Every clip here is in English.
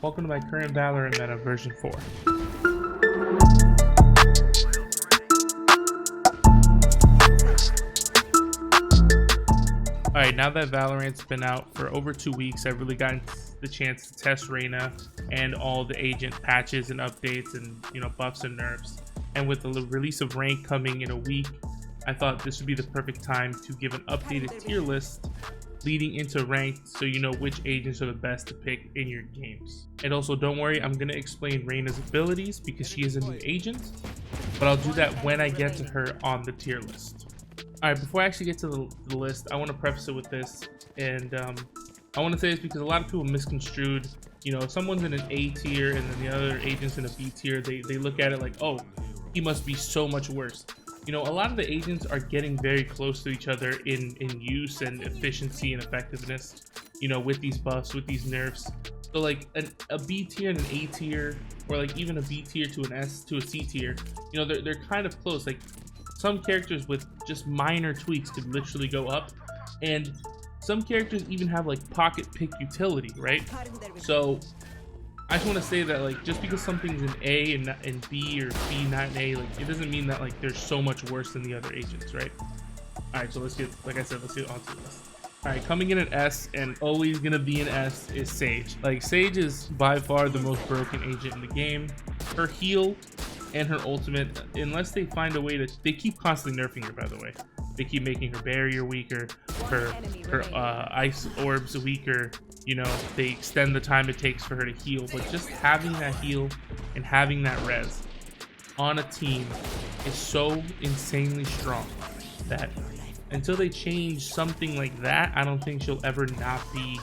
Welcome to my current Valorant meta version 4. Alright, now that Valorant's been out for over 2 weeks, I've really gotten the chance to test Rayna and all the agent patches and updates and, buffs and nerfs. And with the release of rank coming in a week, I thought this would be the perfect time to give an updated tier list leading into ranked, so you know which agents are the best to pick in your games. And also, don't worry, I'm going to explain Rayna's abilities because she is a new agent, but I'll do that when I get to her on the tier list. Alright, before I actually get to the list, I want to preface it with this, and I want to say this because a lot of people misconstrued, if someone's in an A tier and then the other agent's in a B tier, they look at it like, oh, he must be so much worse. A lot of the agents are getting very close to each other in use and efficiency and effectiveness, with these buffs, with these nerfs. So like a B tier and an A tier, or like even a B tier to an S to a C tier, they're kind of close. Like some characters with just minor tweaks could literally go up, and some characters even have like pocket pick utility, right? So I just want to say that, like, just because something's an A and B, or B not an A, like, it doesn't mean that like they're so much worse than the other agents, right? All right, so let's get onto this. All right, coming in at S and always gonna be an S is Sage. Like, Sage is by far the most broken agent in the game. Her heal and her ultimate, unless they find a way to, they keep constantly nerfing her, by the way. They keep making her barrier weaker, her ice orbs weaker. They extend the time it takes for her to heal, but just having that heal and having that res on a team is so insanely strong that until they change something like that, I don't think she'll ever not be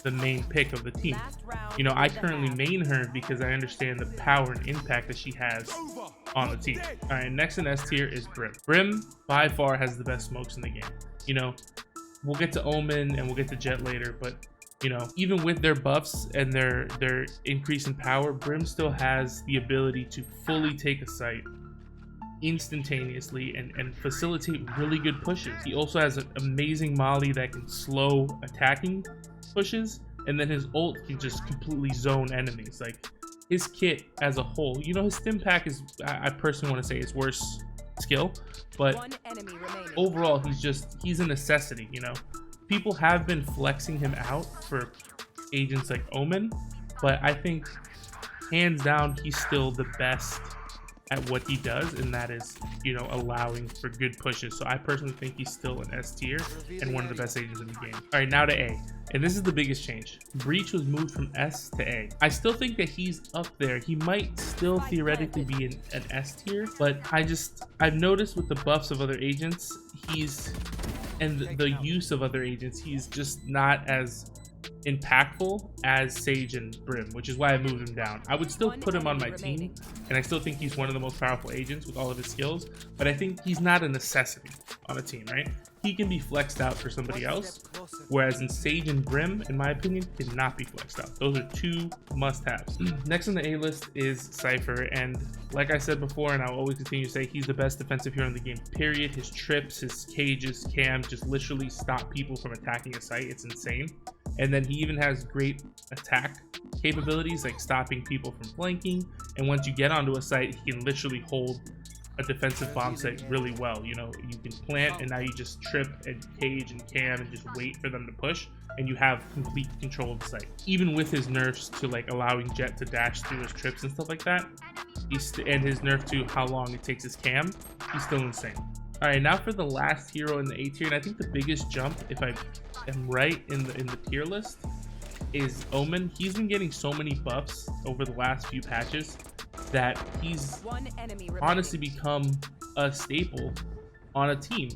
the main pick of the team. I currently main her because I understand the power and impact that she has on the team. All right, next in S tier is Brim. Brim by far has the best smokes in the game. We'll get to Omen and we'll get to Jet later, but even with their buffs and their increase in power, Brim still has the ability to fully take a site instantaneously and facilitate really good pushes. He also has an amazing molly that can slow attacking pushes, and then his ult can just completely zone enemies. Like, his kit as a whole, his stim pack is, I personally want to say, his worst skill, but overall he's a necessity. People have been flexing him out for agents like Omen, but I think hands down he's still the best at what he does, and that is allowing for good pushes. So I personally think he's still an S tier and one of the best agents in the game. All right, now to A, and this is the biggest change. Breach was moved from S to A. I still think that he's up there. He might still theoretically be an S tier, but I've noticed with the buffs of other agents, and the use of other agents, he's just not as impactful as Sage and Brim, which is why I moved him down. I would still put him on my team, and I still think he's one of the most powerful agents with all of his skills, but I think he's not a necessity on a team, right? He can be flexed out for somebody else, whereas in Sage and Brim, in my opinion, cannot be flexed out. Those are two must-haves. Next on the A list is Cypher, and like I said before, and I'll always continue to say, he's the best defensive hero in the game, period. His trips, his cages, cams just literally stop people from attacking a site. It's insane. And then he even has great attack capabilities, like stopping people from flanking, and once you get onto a site, he can literally hold a defensive bomb site really well. You can plant, and now you just trip and cage and cam and just wait for them to push, and you have complete control of the site. Even with his nerfs to like allowing Jet to dash through his trips and stuff like that, and his nerf to how long it takes his cam, he's still insane. All right, now for the last hero in the A tier, and I think the biggest jump, if I am right in the tier list, is Omen. He's been getting so many buffs over the last few patches that he's honestly become a staple on a team.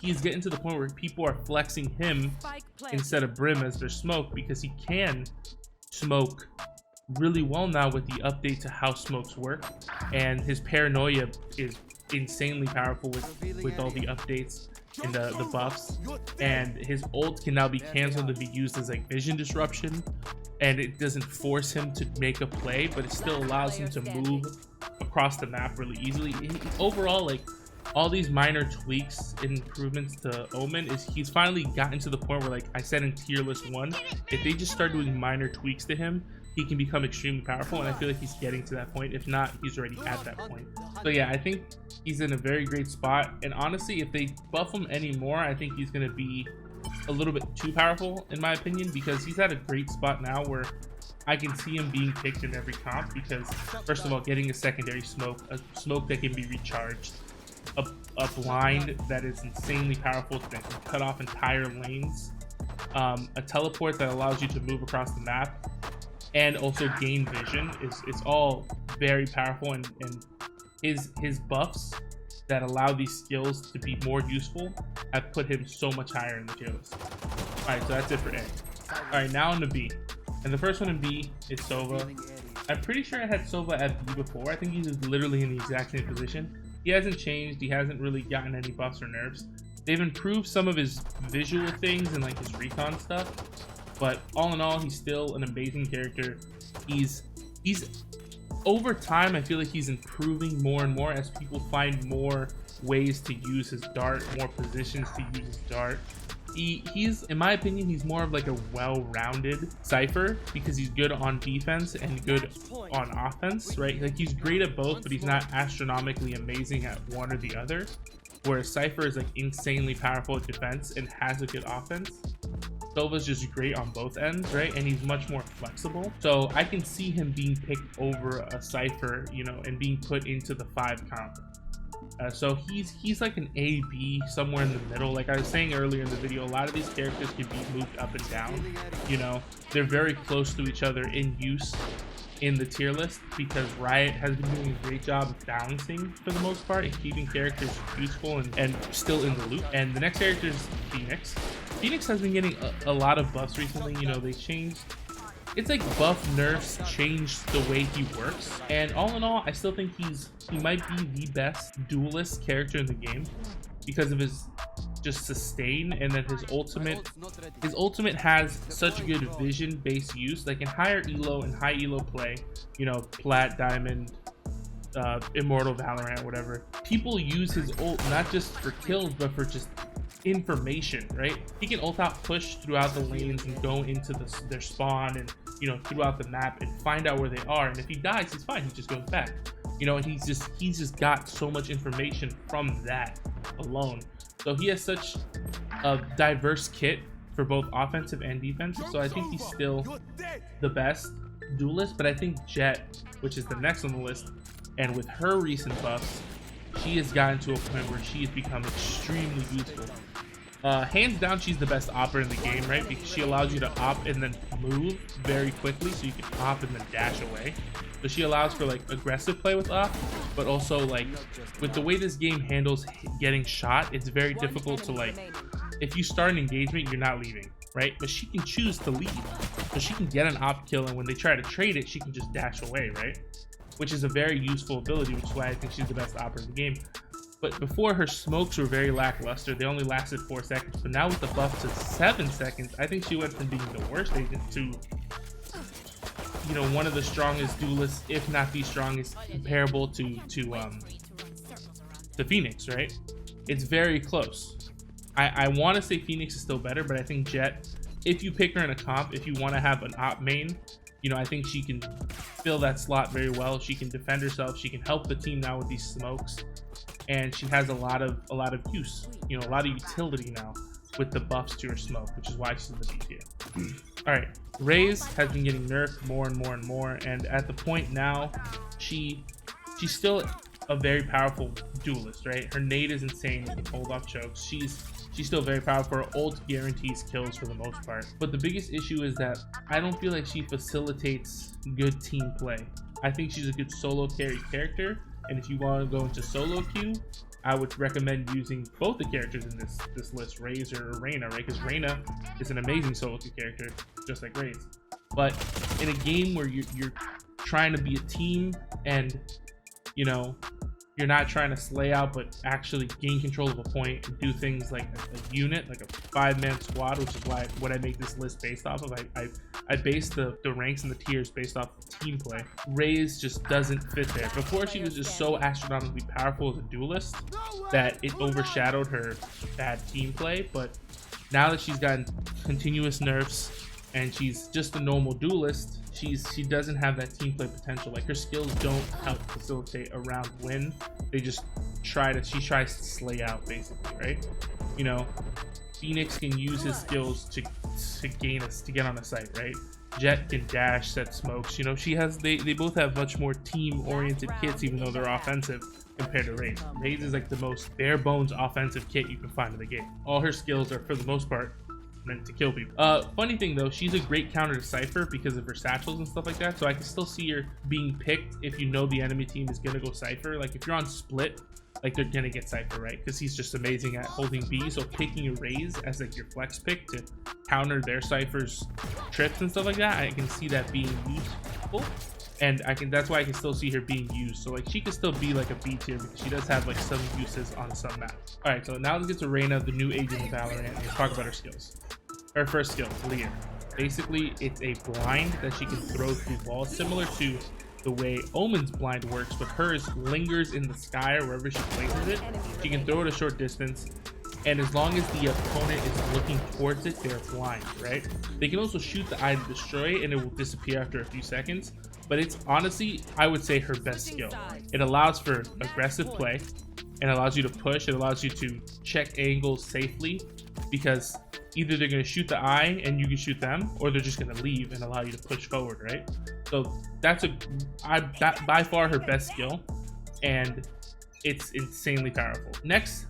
He's getting to the point where people are flexing him instead of Brim as their smoke, because he can smoke really well now with the update to how smokes work, and his paranoia is insanely powerful with all the updates and the buffs, and his ult can now be canceled to be used as like vision disruption, and it doesn't force him to make a play, but it still allows him to move across the map really easily. Overall, like, all these minor tweaks and improvements to Omen, is he's finally gotten to the point where, like I said in tier list 1, if they just start doing minor tweaks to him, he can become extremely powerful, and I feel like he's getting to that point. If not, he's already at that point. So yeah, I think he's in a very great spot, and honestly, if they buff him anymore, I think he's going to be a little bit too powerful in my opinion, because he's at a great spot now where I can see him being picked in every comp, because first of all, getting a secondary smoke, a smoke that can be recharged, a blind that is insanely powerful that can cut off entire lanes, a teleport that allows you to move across the map, and also gain vision is all very powerful, and his buffs that allow these skills to be more useful have put him so much higher in the tier list. Alright, so that's it for A. Alright, now on to B. And the first one in B is Sova. I'm pretty sure I had Sova at B before. I think he's literally in the exact same position. He hasn't changed. He hasn't really gotten any buffs or nerfs. They've improved some of his visual things and like his recon stuff. But all in all, he's still an amazing character. He's over time, I feel like he's improving more and more as people find more ways to use his dart, more positions to use his dart. He's, in my opinion, he's more of like a well-rounded Cypher, because he's good on defense and good on offense, right? Like he's great at both, but he's not astronomically amazing at one or the other. Whereas Cypher is like insanely powerful at defense and has a good offense. Sova's just great on both ends, right? And he's much more flexible. So I can see him being picked over a Cypher, you know, and being put into the 5 comp. So he's like an A, B, somewhere in the middle. Like I was saying earlier in the video, a lot of these characters can be moved up and down. You know, they're very close to each other in use in the tier list, because Riot has been doing a great job of balancing for the most part and keeping characters useful and still in the loop. And the next character is Phoenix. Phoenix has been getting a lot of buffs recently. You know, they changed, it's like buff nerfs changed the way he works, and all in all, I still think he might be the best duelist character in the game because of his just sustain, and then his ultimate has such good vision based use. Like in higher elo and high elo play, you know, plat, diamond, immortal, valorant, whatever, people use his ult not just for kills but for just information, right? He can ult out push throughout the lanes and go into their spawn and, you know, throughout the map and find out where they are, and if he dies, he's fine, he just goes back, you know. And he's just got so much information from that alone. So he has such a diverse kit for both offensive and defensive. So I think he's still the best duelist, but I think Jett, which is the next on the list, and with her recent buffs, she has gotten to a point where she has become extremely useful. Hands down, she's the best opper in the game, right? Because she allows you to op and then move very quickly, so you can op and then dash away. So she allows for like aggressive play with op, but also like with the way this game handles getting shot, it's very difficult to, like, if you start an engagement, you're not leaving, right? But she can choose to leave, so she can get an op kill, and when they try to trade it, she can just dash away, right? Which is a very useful ability, which is why I think she's the best opper in the game. But before, her smokes were very lackluster. They only lasted 4 seconds. But now with the buff to 7 seconds, I think she went from being the worst agent to, you know, one of the strongest duelists, if not the strongest, comparable to Phoenix, right? It's very close. I want to say Phoenix is still better, but I think Jett, if you pick her in a comp, if you want to have an op main, you know, I think she can fill that slot very well. She can defend herself. She can help the team now with these smokes, and she has a lot of use, you know, a lot of utility now with the buffs to her smoke, which is why she's in the B tier. All right, Raze has been getting nerfed more and more and more, and at the point now, she's still a very powerful duelist, right? Her nade is insane. She can hold off chokes. She's still very powerful. Her ult guarantees kills for the most part. But the biggest issue is that I don't feel like she facilitates good team play. I think she's a good solo carry character, and if you want to go into solo queue, I would recommend using both the characters in this list, Raze or Rayna, right? Because Rayna is an amazing solo queue character, just like Raze. But in a game where you're trying to be a team, and, you know, you're not trying to slay out, but actually gain control of a point and do things like a unit, like a 5-man squad, which is what I make this list based off of. I base the ranks and the tiers based off of team play. Raze just doesn't fit there. Before, she was just so astronomically powerful as a duelist that it overshadowed her bad team play. But now that she's gotten continuous nerfs and she's just a normal duelist, she doesn't have that team play potential. Like her skills don't help facilitate a round win. They just she tries to slay out basically, right? You know, Phoenix can use his skills to get on a site, right? Jet can dash, set smokes. You know, they both have much more team-oriented kits, even though they're offensive compared to Rayna. Rayna is like the most bare bones offensive kit you can find in the game. All her skills are, for the most part, meant to kill people. Funny thing though, she's a great counter to Cypher because of her satchels and stuff like that. So I can still see her being picked if you know the enemy team is gonna go Cypher. Like if you're on split, like they're gonna get Cypher, right? Because he's just amazing at holding B. So picking a Raze as like your flex pick to counter their Cypher's trips and stuff like that, I can see that being useful. And that's why I can still see her being used. So like she could still be like a B tier because she does have like some uses on some maps. All right, so now let's get to Rayna, the new agent in Valorant, and let's talk about her skills. Her first skill, Leer. Basically, it's a blind that she can throw through walls, similar to the way Omen's blind works, but hers lingers in the sky or wherever she places it. She can throw it a short distance, and as long as the opponent is looking towards it, they're blind, right? They can also shoot the eye to destroy it, and it will disappear after a few seconds. But it's honestly, I would say, her best skill. It allows for aggressive play, and allows you to push. It allows you to check angles safely, because either they're going to shoot the eye and you can shoot them, or they're just going to leave and allow you to push forward, right? So that's by far her best skill, and it's insanely powerful.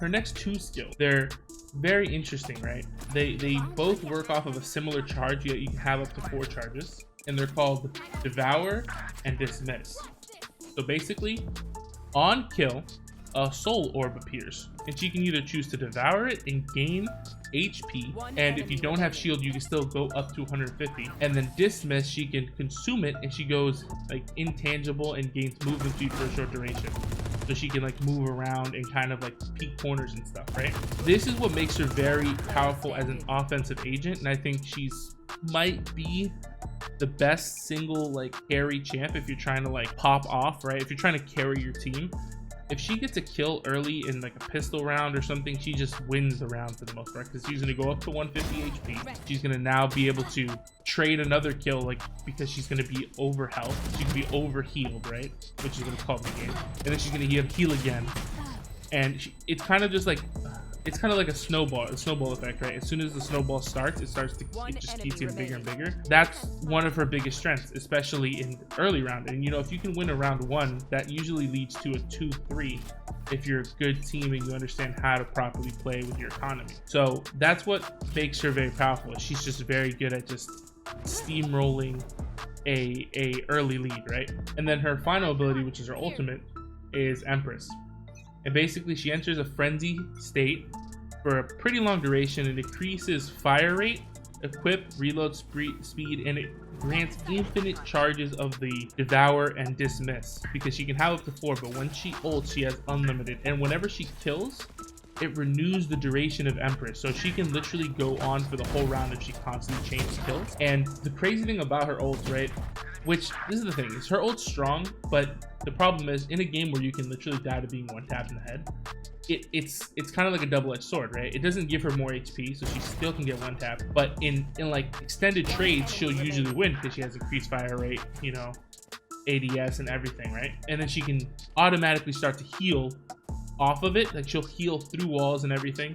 Her next two skills, they're very interesting, right? They both work off of a similar charge, yet you can have up to 4 charges, and they're called Devour and Dismiss. So basically, on kill, a soul orb appears, and she can either choose to devour it and gain HP, and if you don't have shield, you can still go up to 150. And then dismiss, she can consume it, and she goes like intangible and gains movement speed for a short duration. So she can like move around and kind of like peek corners and stuff, right? This is what makes her very powerful as an offensive agent, and I think she's might be the best single like carry champ if you're trying to like pop off, right? If you're trying to carry your team. If she gets a kill early in like a pistol round or something, she just wins the round for the most part, because she's going to go up to 150 HP. She's going to now be able to trade another kill, like, because she's going to be over health. She can be over healed, right? Which is what it's called in the game. And then she's going to heal again. And it's kind of just like, it's kind of like a snowball effect, right? As soon as the snowball starts, it just keeps getting bigger and bigger. That's one of her biggest strengths, especially in the early round. And you know, if you can win a round 1, that usually leads to a 2-3 if you're a good team and you understand how to properly play with your economy. So that's what makes her very powerful. She's just very good at just steamrolling a early lead, right? And then her final ability, which is her ultimate, is Empress. And basically she enters a frenzy state for a pretty long duration and increases fire rate, equip, reload speed, and it grants infinite charges of the Devour and Dismiss, because she can have up to 4, but when she ults, she has unlimited. And whenever she kills, it renews the duration of Empress, so she can literally go on for the whole round if she constantly changes kills. And the crazy thing about her ults, right, which this is the thing, is her ult's strong, but the problem is in a game where you can literally die to being one tapped in the head, it's kind of like a double-edged sword, right? It doesn't give her more HP, so she still can get one tap, but in like extended trades, she'll usually win because she has increased fire rate, you know, ADS and everything, right? And then she can automatically start to heal off of it, like she'll heal through walls and everything,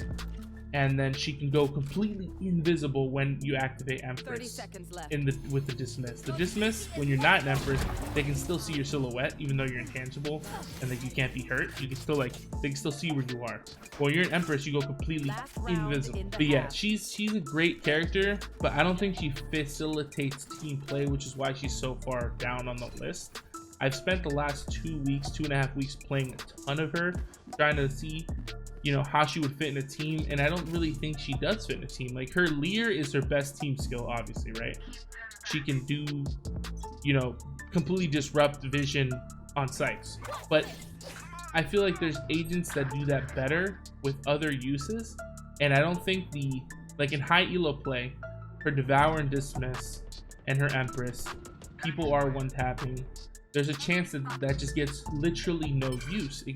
and then she can go completely invisible when you activate Empress. 30 seconds left. With the Dismiss. The Dismiss, when you're not an Empress, they can still see your silhouette, even though you're intangible and like you can't be hurt. You can still like, they can still see where you are. When you're an Empress, you go completely invisible. But yeah, she's a great character, but I don't think she facilitates team play, which is why she's so far down on the list. I've spent the last 2.5 weeks playing a ton of her, trying to see, you know, how she would fit in a team, and I don't really think she does fit in a team. Like, her Leer is her best team skill, obviously, right? She can do, you know, completely disrupt vision on sites, but I feel like there's agents that do that better with other uses, and I don't think like in high elo play, her Devour and Dismiss and her Empress, people are one tapping. There's a chance that just gets literally no use. It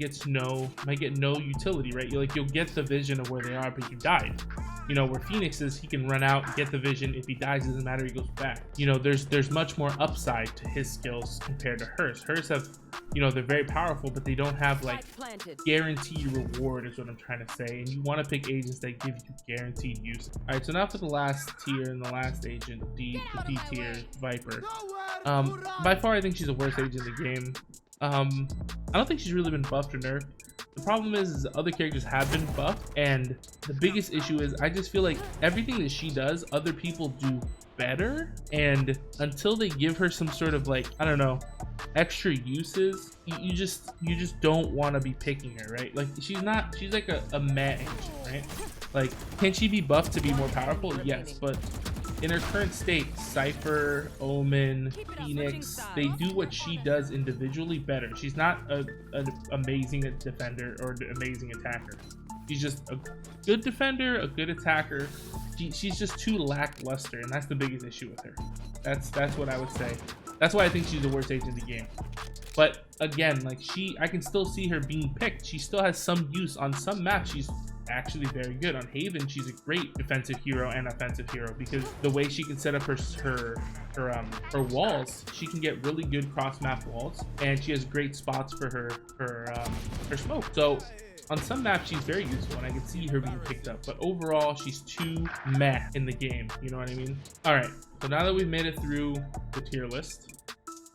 might get no utility, right? You'll get the vision of where they are, but you died. You know, where Phoenix is, he can run out, get the vision. If he dies, it doesn't matter, he goes back. You know, there's much more upside to his skills compared to hers. Hers have, you know, they're very powerful, but they don't have like guaranteed reward is what I'm trying to say. And you want to pick agents that give you guaranteed use. All right, so now for the last tier and the last agent, the D tier, Viper. By far, I think she's the worst agent in the game. I don't think she's really been buffed or nerfed. The problem is other characters have been buffed, and the biggest issue is I just feel like everything that she does, other people do better, and until they give her some sort of like, I don't know, extra uses, you just don't want to be picking her, right? Like she's like a meh agent, right? Like, can she be buffed to be more powerful? Yes, but in her current state, Cypher, Omen, Phoenix, they do what she does individually better. She's not an amazing defender or an amazing attacker. She's just a good defender, a good attacker. She's just too lackluster, and that's the biggest issue with her. That's what I would say. That's why I think she's the worst agent in the game. But again, like I can still see her being picked. She still has some use on some maps. She's actually very good. On Haven, she's a great defensive hero and offensive hero because the way she can set up her walls, she can get really good cross map walls, and she has great spots for her smoke. So on some maps she's very useful, and I can see her being picked up, but overall she's too meh in the game, you know what I mean? All right, so now that we've made it through the tier list,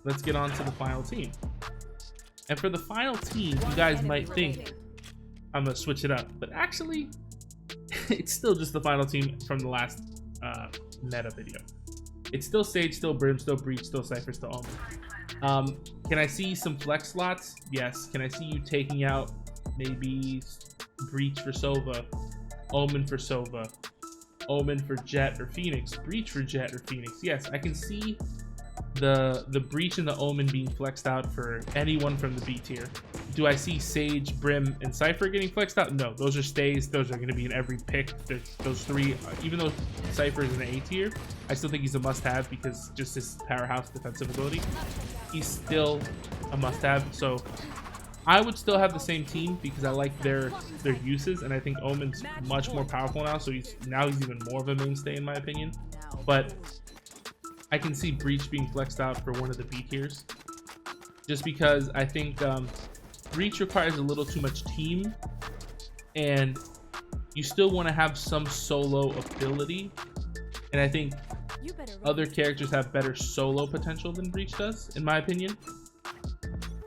let's get on to the final team. And for the final team, you guys might think I'm gonna switch it up, but actually it's still just the final team from the last meta video. It's still Sage, still Brim, still Breach, still Cypher, still Omen. Can I see some flex slots? Yes. Can I see you taking out maybe Breach for Sova, Omen for Sova, Omen for Jet or Phoenix, Breach for Jet or Phoenix? Yes, I can see the Breach and the Omen being flexed out for anyone from the B tier. Do I see Sage, Brim, and Cypher getting flexed out? No, those are stays. Those are going to be in every pick. Those three, even though Cypher is in the A tier, I still think he's a must-have because just his powerhouse defensive ability. He's still a must-have. So I would still have the same team because I like their uses, and I think Omen's much more powerful now. So he's even more of a mainstay in my opinion. But I can see Breach being flexed out for one of the B tiers, just because I think Breach requires a little too much team, and you still want to have some solo ability, and I think other characters have better solo potential than Breach does, in my opinion.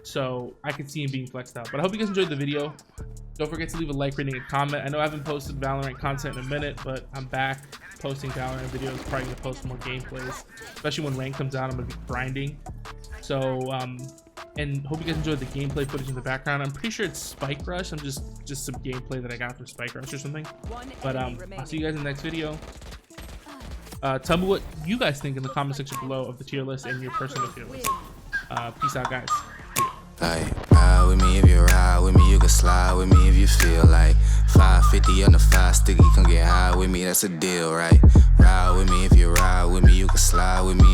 So I could see him being flexed out. But I hope you guys enjoyed the video. Don't forget to leave a like, rating, and comment. I know I haven't posted Valorant content in a minute, but I'm back posting Valorant videos. Probably gonna post more gameplays, especially when rank comes out. I'm gonna be grinding. So and hope you guys enjoyed the gameplay footage in the background. I'm pretty sure it's Spike Rush. I'm just some gameplay that I got from Spike Rush or something. But I'll see you guys in the next video. Tell me what you guys think in the comment section below of the tier list and your personal tier list. Peace out, guys. Ride with me if you ride with me, you can slide with me if you feel like 550 on the 5 sticky, come get high with me, that's a deal, right? Ride with me if you ride with me, you can slide with me.